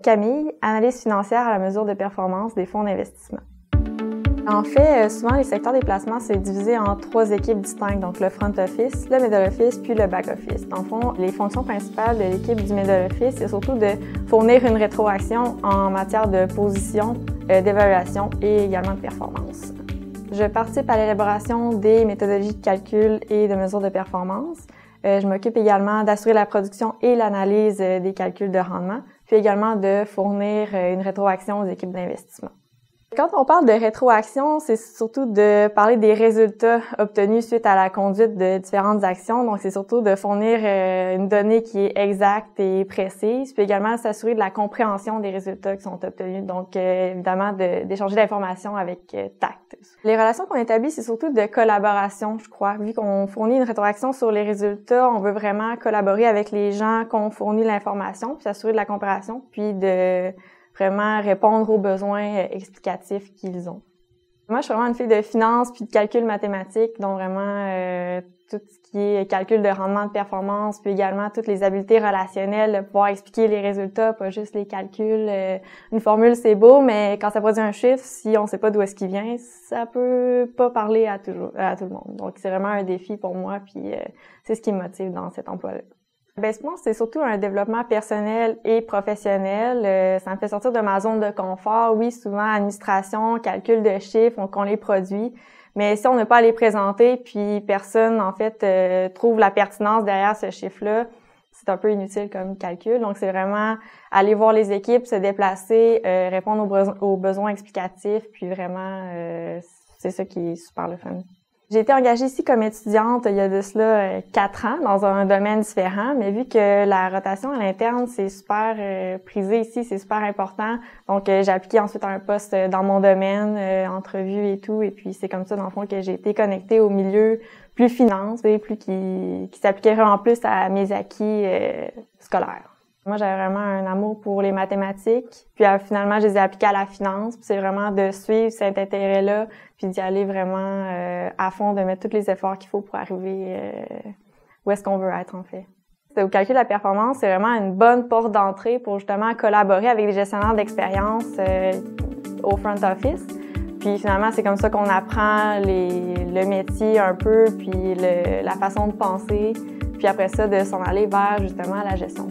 Camille, analyste financière à la mesure de performance des fonds d'investissement. En fait, souvent, les secteurs des placements, c'est divisé en 3 équipes distinctes, donc le front office, le middle office, puis le back office. Dans le fond, les fonctions principales de l'équipe du middle office, c'est surtout de fournir une rétroaction en matière de position, d'évaluation et également de performance. Je participe à l'élaboration des méthodologies de calcul et de mesure de performance. Je m'occupe également d'assurer la production et l'analyse des calculs de rendement, puis également de fournir une rétroaction aux équipes d'investissement. Quand on parle de rétroaction, c'est surtout de parler des résultats obtenus suite à la conduite de différentes actions. Donc, c'est surtout de fournir une donnée qui est exacte et précise, puis également s'assurer de la compréhension des résultats qui sont obtenus. Donc, évidemment, d'échanger l'information avec tact. Les relations qu'on établit, c'est surtout de collaboration, je crois. Vu qu'on fournit une rétroaction sur les résultats, on veut vraiment collaborer avec les gens qu'on fournit l'information, puis s'assurer de la compréhension, puis de vraiment répondre aux besoins explicatifs qu'ils ont. Moi, je suis vraiment une fille de finance puis de calcul mathématique, donc vraiment tout ce qui est calcul de rendement de performance, puis également toutes les habiletés relationnelles, de pouvoir expliquer les résultats, pas juste les calculs. Une formule, c'est beau, mais quand ça produit un chiffre, si on sait pas d'où est-ce qu'il vient, ça peut pas parler à tout le monde. Donc, c'est vraiment un défi pour moi, puis c'est ce qui me motive dans cet emploi-là. Ben, je pense que c'est surtout un développement personnel et professionnel. Ça me fait sortir de ma zone de confort. Oui, souvent, administration, calcul de chiffres, qu'on les produit. Mais si on n'a pas à les présenter, puis personne, en fait, trouve la pertinence derrière ce chiffre-là, c'est un peu inutile comme calcul. Donc, c'est vraiment aller voir les équipes, se déplacer, répondre aux besoins explicatifs, puis vraiment, c'est ça qui est super le fun. J'ai été engagée ici comme étudiante il y a de cela 4 ans dans un domaine différent, mais vu que la rotation à l'interne, c'est super prisé ici, c'est super important. Donc, j'ai appliqué ensuite à un poste dans mon domaine, entrevue et tout, et puis c'est comme ça, dans le fond, que j'ai été connectée au milieu plus finance, plus qui s'appliquait vraiment plus à mes acquis scolaires. Moi, j'avais vraiment un amour pour les mathématiques, puis finalement, je les ai appliquées à la finance. Puis c'est vraiment de suivre cet intérêt-là, puis d'y aller vraiment à fond, de mettre tous les efforts qu'il faut pour arriver où est-ce qu'on veut être, en fait. Au calcul de la performance, c'est vraiment une bonne porte d'entrée pour justement collaborer avec des gestionnaires d'expérience au front office. Puis finalement, c'est comme ça qu'on apprend le métier un peu, puis la façon de penser, puis après ça, de s'en aller vers justement la gestion.